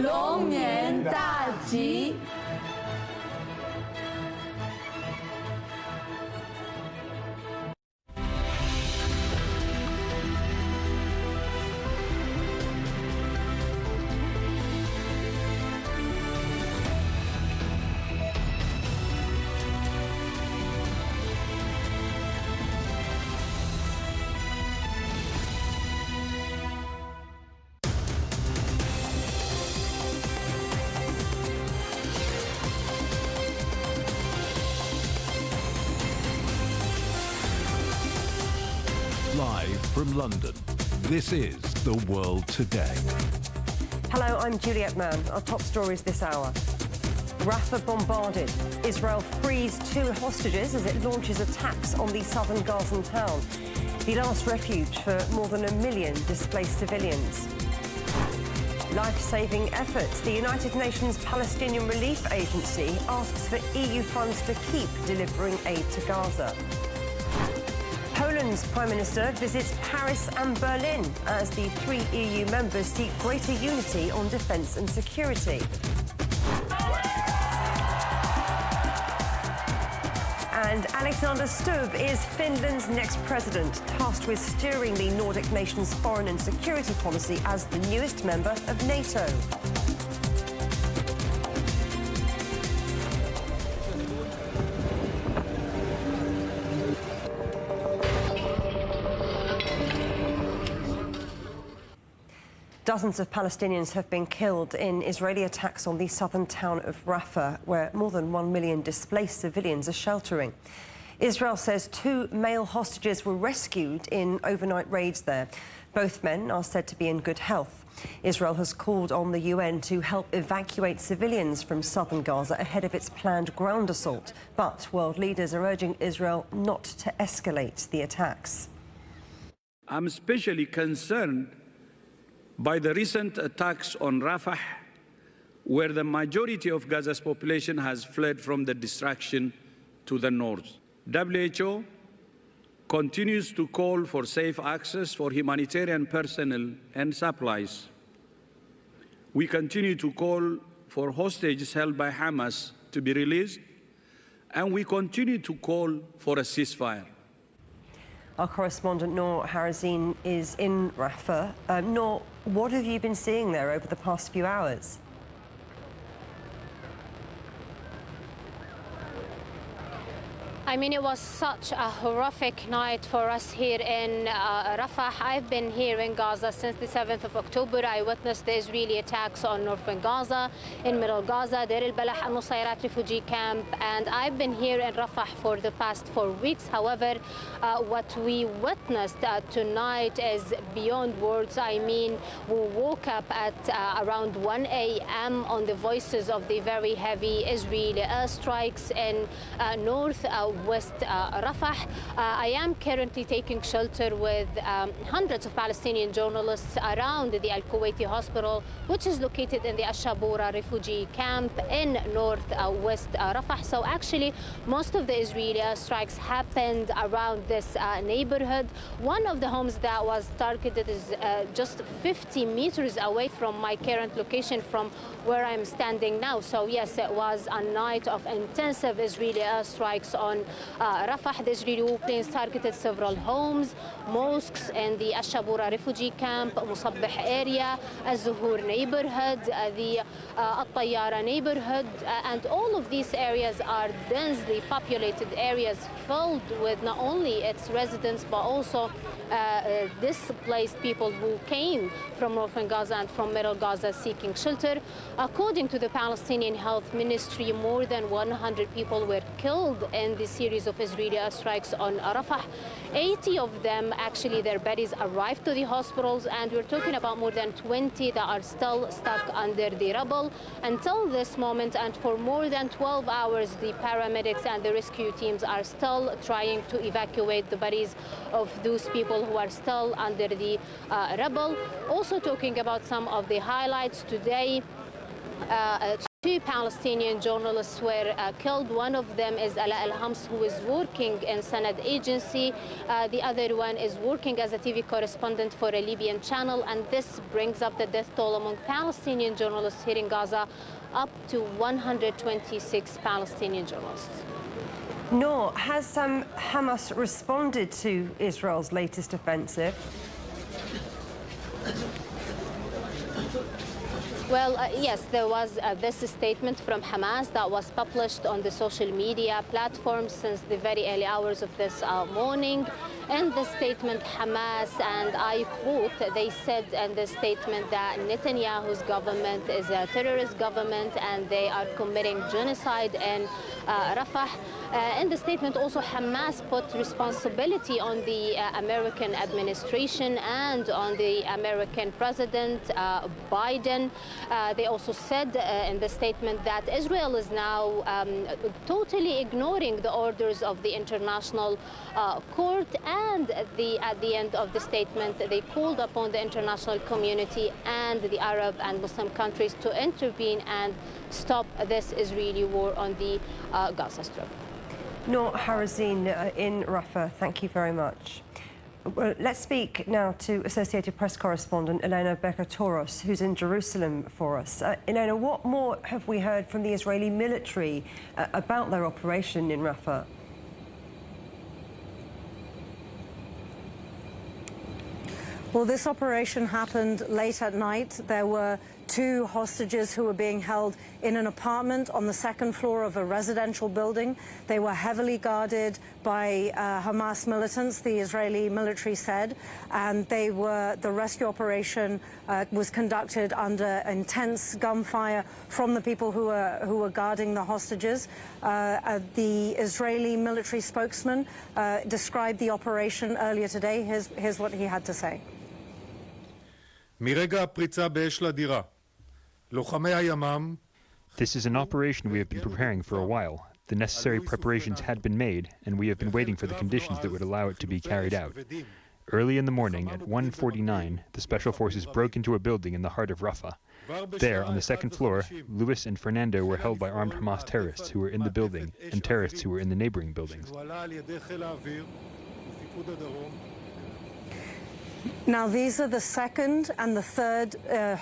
龙年大吉。Live from London, this is The World Today. Hello, I'm Juliette Mann. Our top stories this hour. Rafah bombarded. Israel frees 2 hostages as it launches attacks on the southern Gazan town, the last refuge for more than 1 million displaced civilians. Life-saving efforts. The United Nations Palestinian Relief Agency asks for EU funds to keep delivering aid to Gaza. Poland's Prime Minister visits Paris and Berlin as the 3 EU members seek greater unity on defence and security. And Alexander Stubb is Finland's next president, tasked with steering the Nordic nation's foreign and security policy as the newest member of NATO. Dozens of Palestinians have been killed in Israeli attacks on the southern town of Rafah, where more than 1 million displaced civilians are sheltering. Israel says 2 male hostages were rescued in overnight raids there. Both men are said to be in good health. Israel has called on the UN to help evacuate civilians from southern Gaza ahead of its planned ground assault. But world leaders are urging Israel not to escalate the attacks. I'm especially concerned by the recent attacks on Rafah, where the majority of Gaza's population has fled from the destruction to the north. WHO continues to call for safe access for humanitarian personnel and supplies. We continue to call for hostages held by Hamas to be released, and we continue to call for a ceasefire. Our correspondent Noor Harazin is in Rafah. Noor, what have you been seeing there over the past few hours? I mean, it was such a horrific night for us here in Rafah. I've been here in Gaza since the 7th of October. I witnessed the Israeli attacks on northern Gaza, in middle Gaza, Deir al-Balah, al-Nusayrat refugee camp, and I've been here in Rafah for the past 4 weeks. However, what we witnessed tonight is beyond words. I mean, we woke up at around 1 a.m. on the voices of the very heavy Israeli airstrikes in West Rafah. I am currently taking shelter with hundreds of Palestinian journalists around the Al-Kuwaiti hospital, which is located in the Ash-Shabura refugee camp in northwest Rafah. So actually, most of the Israeli strikes happened around this neighborhood. One of the homes that was targeted is just 50 meters away from my current location, from where I'm standing now. So yes, it was a night of intensive Israeli airstrikes on Rafah. The Israeli planes targeted several homes, mosques in the Ash-Shabura refugee camp, Musabbih area, Al-Zuhur neighborhood, the Al-Tayyara neighborhood, and all of these areas are densely populated areas filled with not only its residents but also displaced people who came from northern Gaza and from middle Gaza seeking shelter. According to the Palestinian Health Ministry, more than 100 people were killed in the series of Israeli airstrikes on Rafah. 80 of them, actually, their bodies arrived to the hospitals, and we're talking about more than 20 that are still stuck under the rubble. Until this moment, and for more than 12 hours, the paramedics and the rescue teams are still trying to evacuate the bodies of those people who are still under the rubble. Also talking about some of the highlights today, 2 two Palestinian journalists were killed. One of them is Ala Al-Hams, who is working in Sanad agency. The other one is working as a TV correspondent for a Libyan channel, and this brings up the death toll among Palestinian journalists here in Gaza up to 126 Palestinian journalists. Noor, has Hamas responded to Israel's latest offensive? Well, yes, there was this statement from Hamas that was published on the social media platforms since the very early hours of this morning. In the statement, Hamas, and I quote, they said in the statement that Netanyahu's government is a terrorist government and they are committing genocide in Rafah. In the statement also, Hamas put responsibility on the American administration and on the American President Biden. They also said in the statement that Israel is now totally ignoring the orders of the International Court, and at the end of the statement, they called upon the international community and the Arab and Muslim countries to intervene and stop this Israeli war on the Gaza Strip. Noor Harazin in Rafah, thank you very much. Well, let's speak now to Associated Press correspondent Elena Bekatoros, who's in Jerusalem for us. Elena, what more have we heard from the Israeli military about their operation in Rafah? Well, this operation happened late at night. There were two hostages who were being held in an apartment on the second floor of a residential building. They were heavily guarded by Hamas militants, the Israeli military said, and the rescue operation was conducted under intense gunfire from the people who were guarding the hostages. The Israeli military spokesman described the operation earlier today. Here's what he had to say. מרגע הפריצה באש לדירה, לוחמי הימ"מ. This is an operation we have been preparing for a while. The necessary preparations had been made, and we have been waiting for the conditions that would allow it to be carried out. Early in the morning, at 1:49, the Special Forces broke into a building in the heart of Rafah. There, on the second floor, Luis and Fernando were held by armed Hamas terrorists who were in the building and terrorists who were in the neighboring buildings. Now, these are the second and the third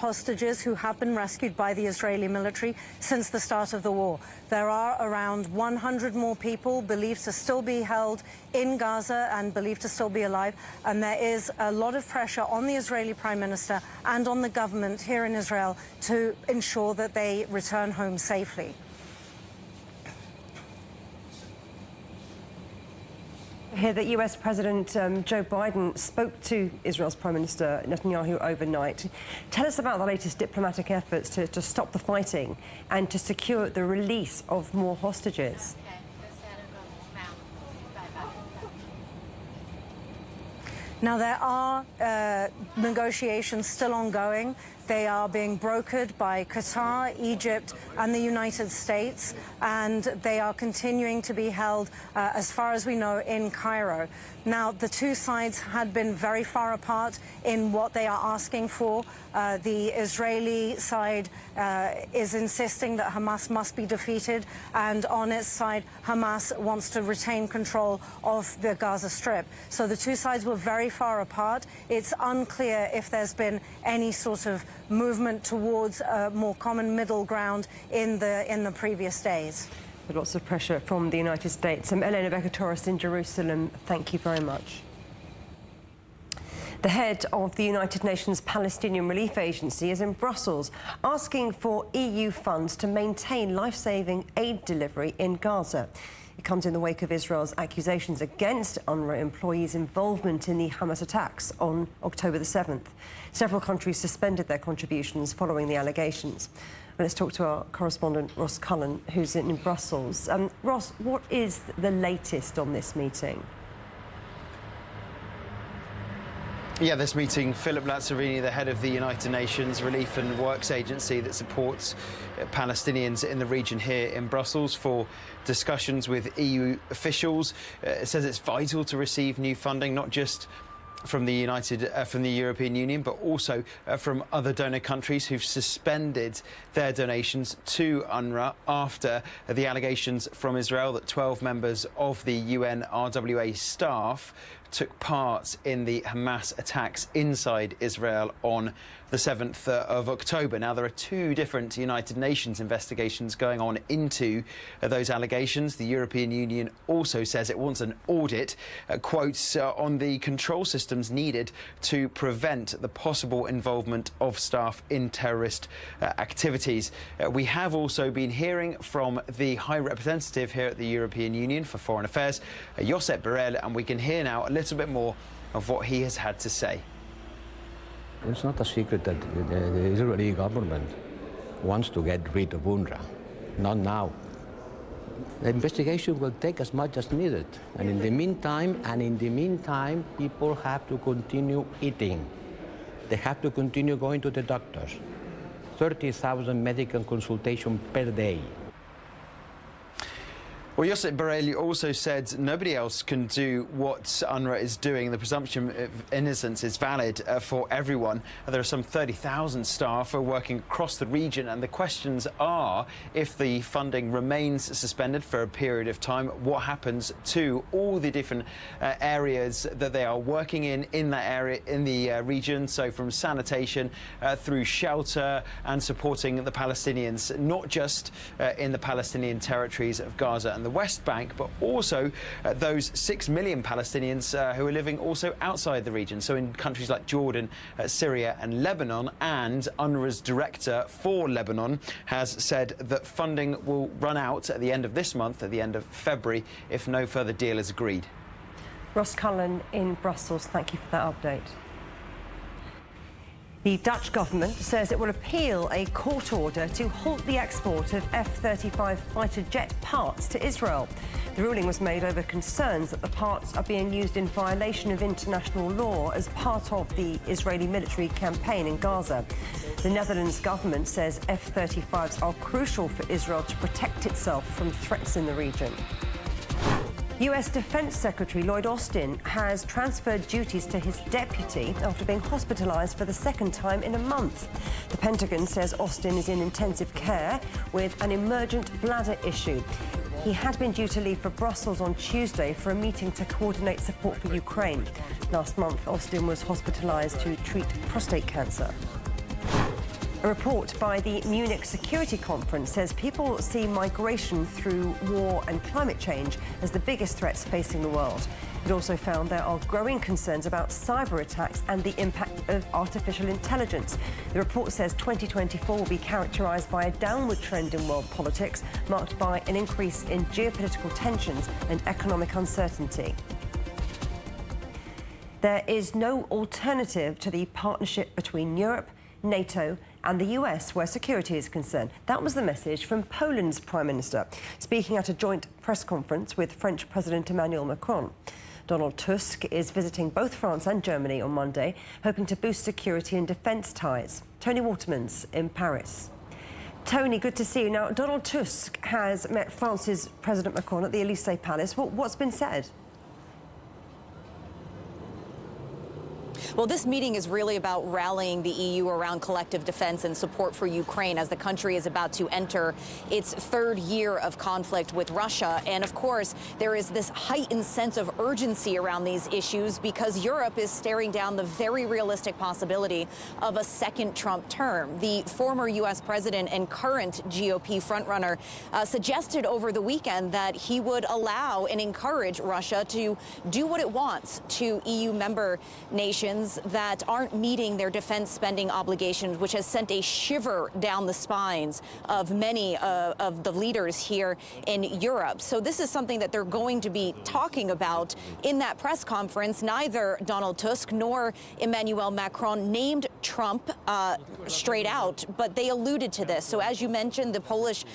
hostages who have been rescued by the Israeli military since the start of the war. There are around 100 more people believed to still be held in Gaza and believed to still be alive. And there is a lot of pressure on the Israeli Prime Minister and on the government here in Israel to ensure that they return home safely. Here that US President Joe Biden spoke to Israel's Prime Minister Netanyahu overnight. Tell us about the latest diplomatic efforts to stop the fighting and to secure the release of more hostages. Now, there are negotiations still ongoing. They are being brokered by Qatar, Egypt, and the United States, and they are continuing to be held, as far as we know, in Cairo. Now, the two sides had been very far apart in what they are asking for. The Israeli side is insisting that Hamas must be defeated, and on its side, Hamas wants to retain control of the Gaza Strip. So the two sides were very far apart. It's unclear if there's been any sort of movement towards a more common middle ground in the previous days. With lots of pressure from the United States. Elena Bekatoros in Jerusalem, thank you very much. The head of the United Nations Palestinian Relief Agency is in Brussels asking for EU funds to maintain life-saving aid delivery in Gaza. It comes in the wake of Israel's accusations against UNRWA employees' involvement in the Hamas attacks on October the 7th. Several countries suspended their contributions following the allegations. Well, let's talk to our correspondent Ross Cullen, who's in Brussels. Ross, what is the latest on this meeting? Yeah, this meeting, Philip Lazzarini, the head of the United Nations Relief and Works Agency that supports Palestinians in the region here in Brussels for discussions with EU officials. It says it's vital to receive new funding, not just from the European Union, but also from other donor countries who've suspended their donations to UNRWA after the allegations from Israel that 12 members of the UN RWA staff took part in the Hamas attacks inside Israel on the 7th of October. Now, there are two different United Nations investigations going on into those allegations. The European Union also says it wants an audit, quotes, on the control systems needed to prevent the possible involvement of staff in terrorist activities. We have also been hearing from the High Representative here at the European Union for Foreign Affairs, Josep Borrell, and we can hear now a little bit more of what he has had to say. It's not a secret that the Israeli government wants to get rid of UNRWA. Not now. The investigation will take as much as needed. And in the meantime, people have to continue eating. They have to continue going to the doctors. 30,000 medical consultations per day. Well, Josep Borrell also said nobody else can do what UNRWA is doing. The presumption of innocence is valid for everyone. There are some 30,000 staff working across the region, and the questions are, if the funding remains suspended for a period of time, what happens to all the different areas that they are working in that area, in the region, so from sanitation through shelter and supporting the Palestinians, not just in the Palestinian territories of Gaza and the West Bank, but also those 6 million Palestinians who are living also outside the region, so in countries like Jordan, Syria and Lebanon. And UNRWA's director for Lebanon has said that funding will run out at the end of this month, at the end of February, if no further deal is agreed. Ross Cullen in Brussels, thank you for that update. The Dutch government says it will appeal a court order to halt the export of F-35 fighter jet parts to Israel. The ruling was made over concerns that the parts are being used in violation of international law as part of the Israeli military campaign in Gaza. The Netherlands government says F-35s are crucial for Israel to protect itself from threats in the region. US Defense Secretary Lloyd Austin has transferred duties to his deputy after being hospitalized for the second time in a month. The Pentagon says Austin is in intensive care with an emergent bladder issue. He had been due to leave for Brussels on Tuesday for a meeting to coordinate support for Ukraine. Last month, Austin was hospitalized to treat prostate cancer. A report by the Munich Security Conference says people see migration through war and climate change as the biggest threats facing the world. It also found there are growing concerns about cyber attacks and the impact of artificial intelligence. The report says 2024 will be characterized by a downward trend in world politics, marked by an increase in geopolitical tensions and economic uncertainty. There is no alternative to the partnership between Europe, NATO and the US where security is concerned. That was the message from Poland's Prime Minister, speaking at a joint press conference with French President Emmanuel Macron. Donald Tusk is visiting both France and Germany on Monday, hoping to boost security and defence ties. Tony Watermans in Paris. Tony, good to see you. Now, Donald Tusk has met France's President Macron at the Élysée Palace. What's been said? Well, this meeting is really about rallying the EU around collective defense and support for Ukraine as the country is about to enter its third year of conflict with Russia. And of course, there is this heightened sense of urgency around these issues because Europe is staring down the very realistic possibility of a second Trump term. The former U.S. president and current GOP frontrunner suggested over the weekend that he would allow and encourage Russia to do what it wants to EU member nations that aren't meeting their defense spending obligations, which has sent a shiver down the spines of many of the leaders here in Europe. So this is something that they're going to be talking about in that press conference. Neither Donald Tusk nor Emmanuel Macron named Trump straight out, but they alluded to this. So as you mentioned, the Polish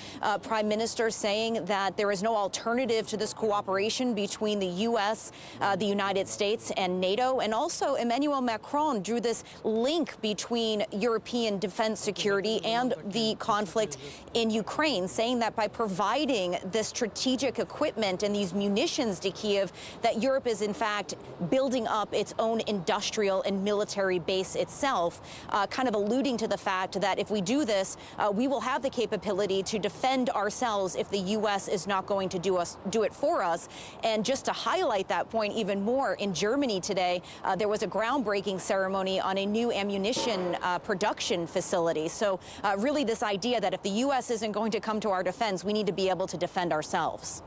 Prime Minister saying that there is no alternative to this cooperation between the U.S., the United States and NATO, and also Emmanuel Emmanuel Macron drew this link between European defense security and the conflict in Ukraine, saying that by providing this strategic equipment and these munitions to Kyiv, that Europe is in fact building up its own industrial and military base itself, kind of alluding to the fact that if we do this, we will have the capability to defend ourselves if the U.S. is not going to do it for us. And just to highlight that point even more, in Germany today, there was a groundbreaking ceremony on a new ammunition production facility. So really this idea that if the U.S. isn't going to come to our defense, we need to be able to defend ourselves.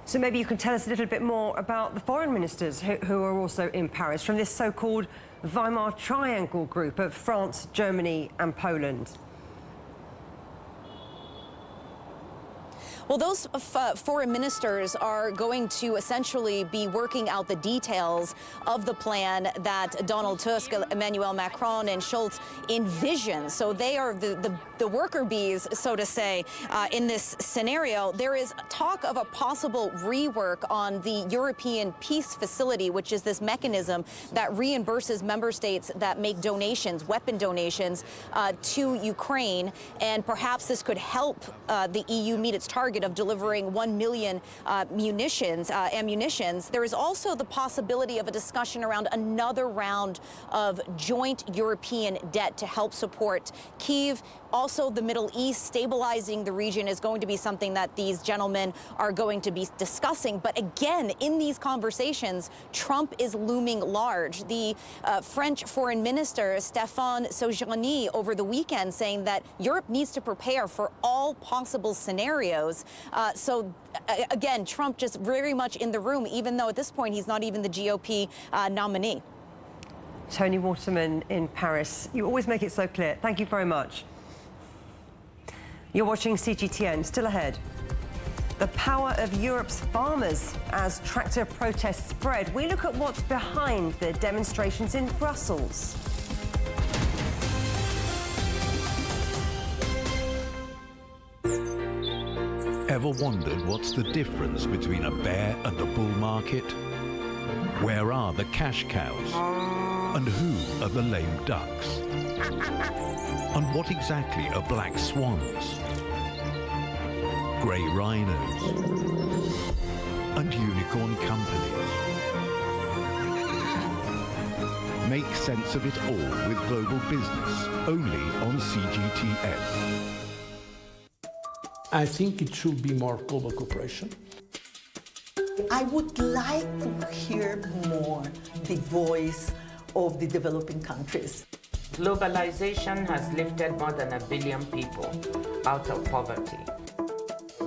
So maybe you can tell us a little bit more about the foreign ministers who are also in Paris from this so-called Weimar Triangle group of France, Germany and Poland. Well, those foreign ministers are going to essentially be working out the details of the plan that Donald Tusk, Emmanuel Macron and Scholz envision. So they are the worker bees, so to say, in this scenario. There is talk of a possible rework on the European Peace Facility, which is this mechanism that reimburses member states that make donations, weapon donations, to Ukraine. And perhaps this could help the EU meet its target of delivering 1 million ammunitions. There is also the possibility of a discussion around another round of joint European debt to help support Kyiv. Also, the Middle East, stabilizing the region is going to be something that these gentlemen are going to be discussing. But again, in these conversations, Trump is looming large. The French Foreign Minister, Stéphane Séjourné, over the weekend saying that Europe needs to prepare for all possible scenarios. So again, Trump just very much in the room, even though at this point he's not even the GOP nominee. Tony Waterman in Paris. You always make it so clear. Thank you very much. You're watching CGTN. Still ahead. The power of Europe's farmers as tractor protests spread. We look at what's behind the demonstrations in Brussels. Ever wondered what's the difference between a bear and a bull market? Where are the cash cows? And who are the lame ducks? And what exactly are black swans? Grey rhinos? And unicorn companies? Make sense of it all with Global Business, only on CGTN. I think it should be more global cooperation. I would like to hear more the voice of the developing countries. Globalization has lifted more than 1 billion people out of poverty.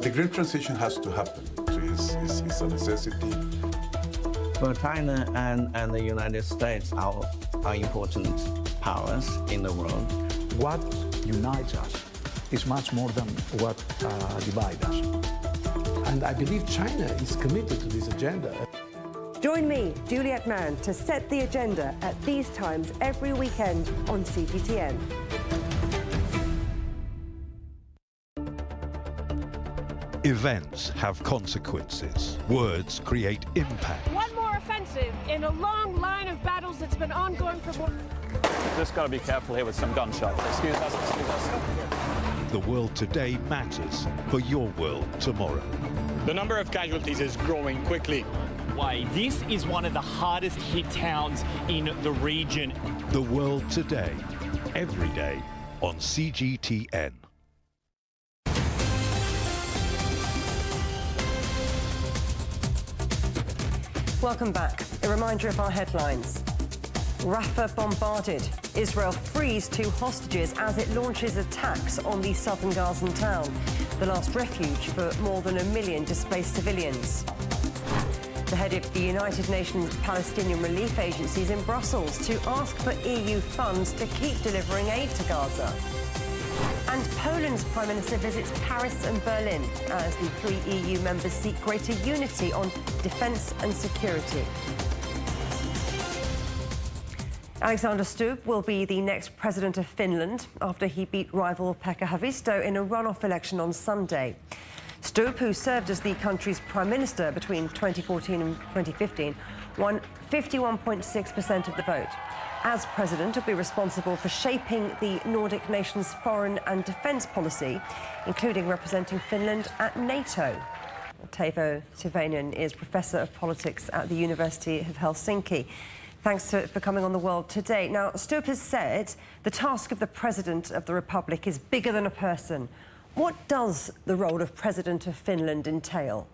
The green transition has to happen. It's a necessity. Well, China and the United States are important powers in the world. What unites us is much more than what divides us. And I believe China is committed to this agenda. Join me, Juliet Mann, to set the agenda at these times every weekend on CGTN. Events have consequences. Words create impact. One more offensive in a long line of battles that's been ongoing for more. Just got to be careful here with some gunshots. Excuse us, excuse us. The world today matters for your world tomorrow. The number of casualties is growing quickly. Why, this is one of the hardest hit towns in the region. The world today, every day on CGTN. Welcome back. A reminder of our headlines. Rafah bombarded. Israel frees 2 hostages as it launches attacks on the southern Gazan town, the last refuge for more than 1 million displaced civilians. The head of the United Nations Palestinian Relief Agency is in Brussels to ask for EU funds to keep delivering aid to Gaza. And Poland's Prime Minister visits Paris and Berlin as the 3 EU members seek greater unity on defence and security. Alexander Stubb will be the next president of Finland after he beat rival Pekka Haavisto in a runoff election on Sunday. Stubb, who served as the country's prime minister between 2014 and 2015, won 51.6% of the vote. As president, he'll be responsible for shaping the Nordic nations' foreign and defence policy, including representing Finland at NATO. Teivo Teivainen is Professor of Politics at the University of Helsinki. Thanks for coming on The World Today. Now, Stubb has said the task of the President of the Republic is bigger than a person. What does the role of President of Finland entail?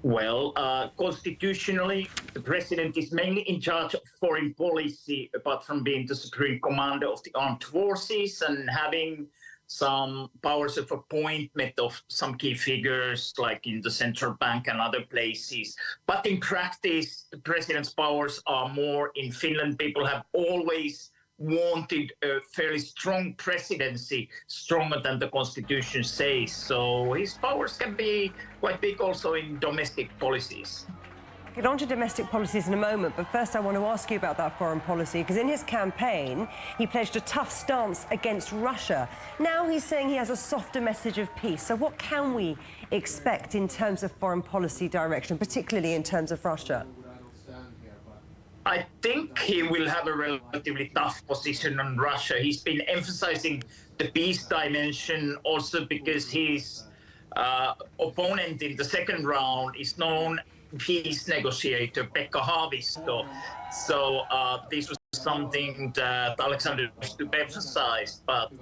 Well, constitutionally, the president is mainly in charge of foreign policy, apart from being the supreme commander of the armed forces and having some powers of appointment of some key figures, like in the central bank and other places. But in practice, the president's powers are more in Finland. People have always wanted a fairly strong presidency, stronger than the constitution says. So his powers can be quite big also in domestic policies. Get on to domestic policies in a moment, but first I want to ask you about that foreign policy, because in his campaign, he pledged a tough stance against Russia. Now he's saying he has a softer message of peace. So what can we expect in terms of foreign policy direction, particularly in terms of Russia? I think he will have a relatively tough position on Russia. He's been emphasizing the peace dimension also because his opponent in the second round is known peace negotiator Pekka Haavisto. So this was something that Alexander Stubb emphasized. But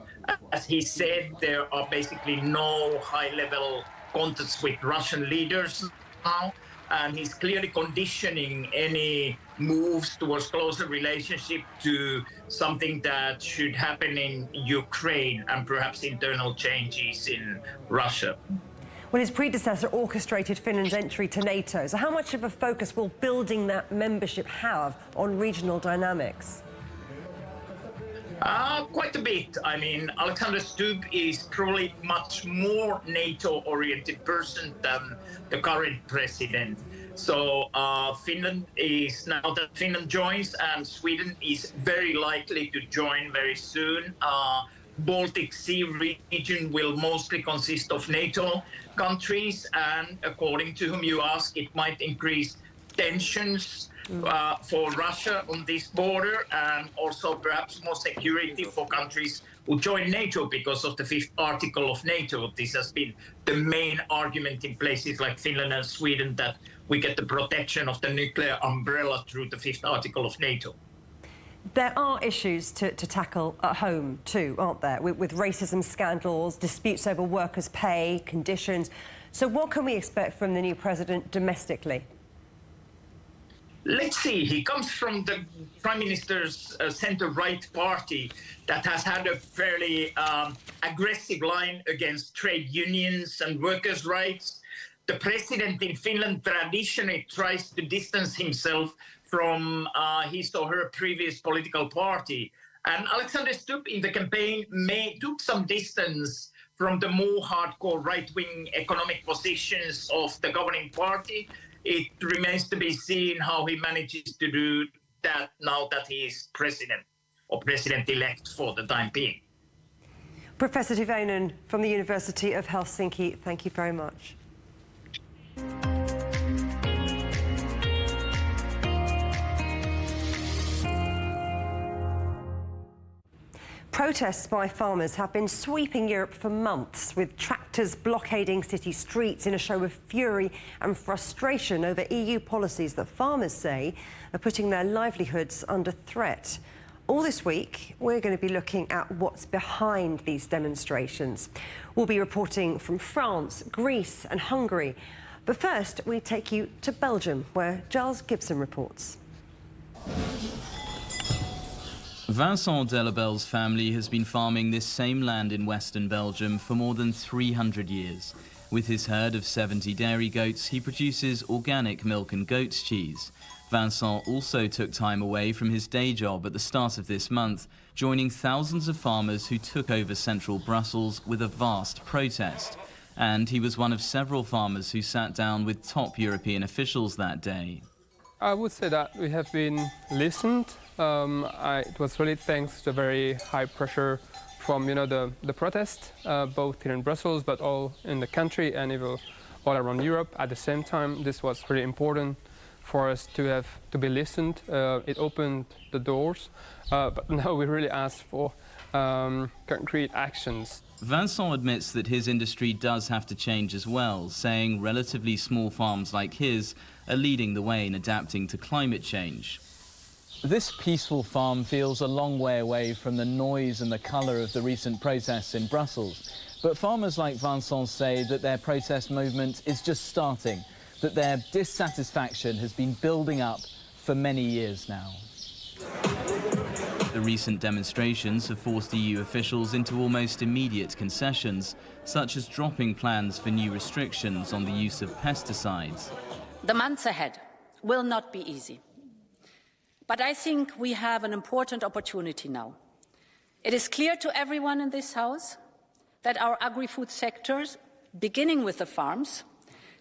as he said, there are basically no high-level contacts with Russian leaders now. And he's clearly conditioning any moves towards closer relationship to something that should happen in Ukraine and perhaps internal changes in Russia. Well, his predecessor orchestrated Finland's entry to NATO. So how much of a focus will building that membership have on regional dynamics? Quite a bit. I mean, Alexander Stubb is probably much more NATO-oriented person than the current president. So Finland is, now that Finland joins, and Sweden is very likely to join very soon. Baltic Sea region will mostly consist of NATO countries, and according to whom you ask, it might increase tensions for Russia on this border, and also perhaps more security for countries who join NATO because of the 5th article of NATO. This has been the main argument in places like Finland and Sweden, that we get the protection of the nuclear umbrella through the 5th article of NATO. There are issues to tackle at home too, aren't there? With racism scandals, disputes over workers' pay, conditions. So what can we expect from the new president domestically? Let's see. He comes from the Prime Minister's centre-right party that has had a fairly aggressive line against trade unions and workers' rights. The president in Finland traditionally tries to distance himself from his or her previous political party. And Alexander Stubb in the campaign took some distance from the more hardcore right-wing economic positions of the governing party. It remains to be seen how he manages to do that now that he is president, or president-elect for the time being. Professor Teivainen from the University of Helsinki, thank you very much. Protests by farmers have been sweeping Europe for months, with tractors blockading city streets in a show of fury and frustration over EU policies that farmers say are putting their livelihoods under threat. All this week, we're going to be looking at what's behind these demonstrations. We'll be reporting from France, Greece and Hungary. But first, we take you to Belgium, where Giles Gibson reports. Vincent Delabelle's family has been farming this same land in western Belgium for more than 300 years. With his herd of 70 dairy goats, he produces organic milk and goat's cheese. Vincent also took time away from his day job at the start of this month, joining thousands of farmers who took over central Brussels with a vast protest. And he was one of several farmers who sat down with top European officials that day. I would say that we have been listened. It was really thanks to very high pressure from the protest, both here in Brussels, but all in the country and even all around Europe at the same time. This was really important for us to be listened. It opened the doors, but now we really ask for concrete actions. Vincent admits that his industry does have to change as well, saying relatively small farms like his are leading the way in adapting to climate change. This peaceful farm feels a long way away from the noise and the colour of the recent protests in Brussels. But farmers like Vincent say that their protest movement is just starting, that their dissatisfaction has been building up for many years now. The recent demonstrations have forced EU officials into almost immediate concessions, such as dropping plans for new restrictions on the use of pesticides. The months ahead will not be easy. But I think we have an important opportunity now. It is clear to everyone in this House that our agri-food sectors, beginning with the farms,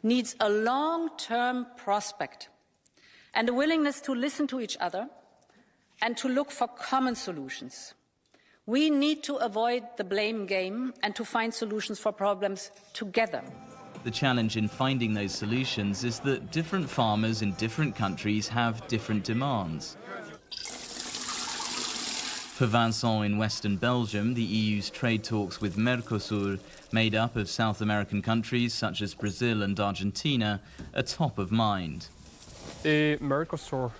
needs a long-term prospect and a willingness to listen to each other and to look for common solutions. We need to avoid the blame game and to find solutions for problems together. The challenge in finding those solutions is that different farmers in different countries have different demands. For Vincent in Western Belgium, the EU's trade talks with Mercosur, made up of South American countries such as Brazil and Argentina, are top of mind. Mercosur,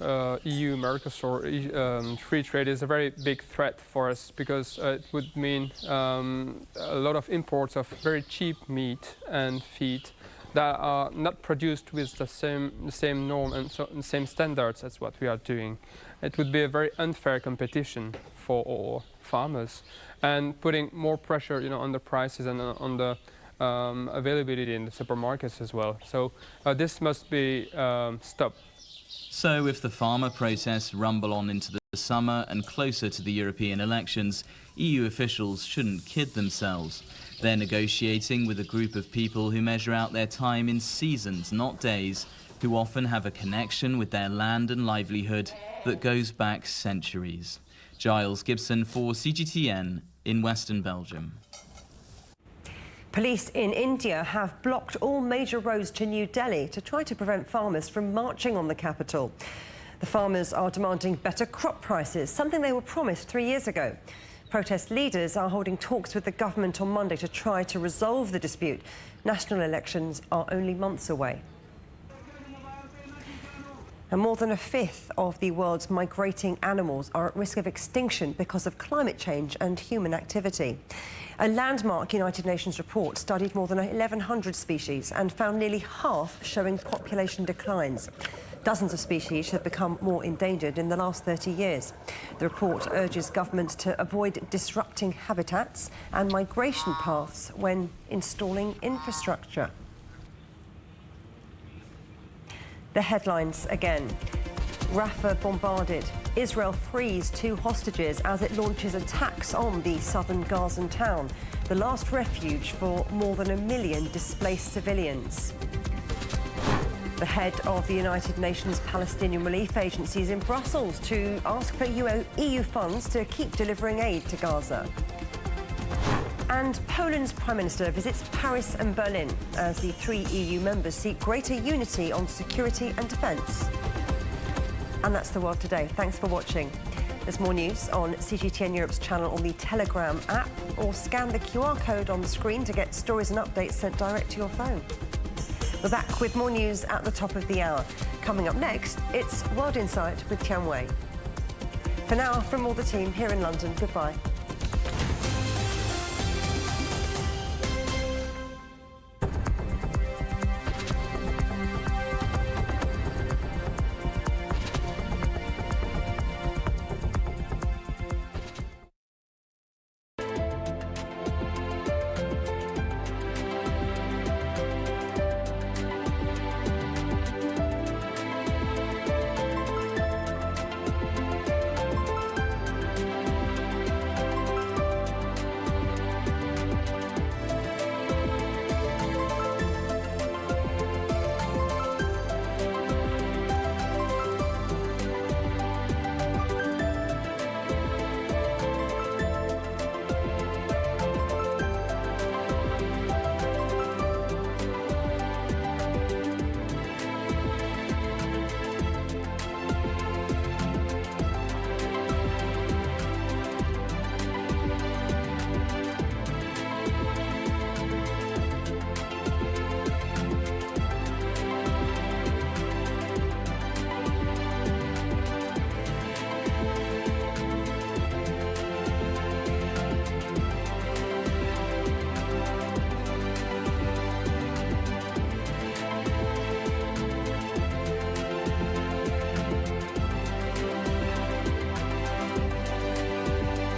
EU-Mercosur free trade is a very big threat for us because it would mean a lot of imports of very cheap meat and feed that are not produced with the same norm and the same standards as what we are doing. It would be a very unfair competition for all farmers and putting more pressure, on the prices and on the availability in the supermarkets as well. So this must be stopped. So if the farmer protests rumble on into the summer and closer to the European elections, EU officials shouldn't kid themselves. They're negotiating with a group of people who measure out their time in seasons, not days, who often have a connection with their land and livelihood that goes back centuries. Giles Gibson for CGTN in Western Belgium. Police in India have blocked all major roads to New Delhi to try to prevent farmers from marching on the capital. The farmers are demanding better crop prices, something they were promised 3 years ago. Protest leaders are holding talks with the government on Monday to try to resolve the dispute. National elections are only months away. And more than a fifth of the world's migrating animals are at risk of extinction because of climate change and human activity. A landmark United Nations report studied more than 1,100 species and found nearly half showing population declines. Dozens of species have become more endangered in the last 30 years. The report urges governments to avoid disrupting habitats and migration paths when installing infrastructure. The headlines again. Rafah bombarded. Israel frees 2 hostages as it launches attacks on the southern Gazan town, the last refuge for more than 1 million displaced civilians. The head of the United Nations Palestinian Relief Agency is in Brussels to ask for EU funds to keep delivering aid to Gaza. And Poland's Prime Minister visits Paris and Berlin as the 3 EU members seek greater unity on security and defence. And that's the world today. Thanks for watching. There's more news on CGTN Europe's channel on the Telegram app, or scan the QR code on the screen to get stories and updates sent direct to your phone. We're back with more news at the top of the hour. Coming up next, it's World Insight with Tian Wei. For now, from all the team here in London, goodbye.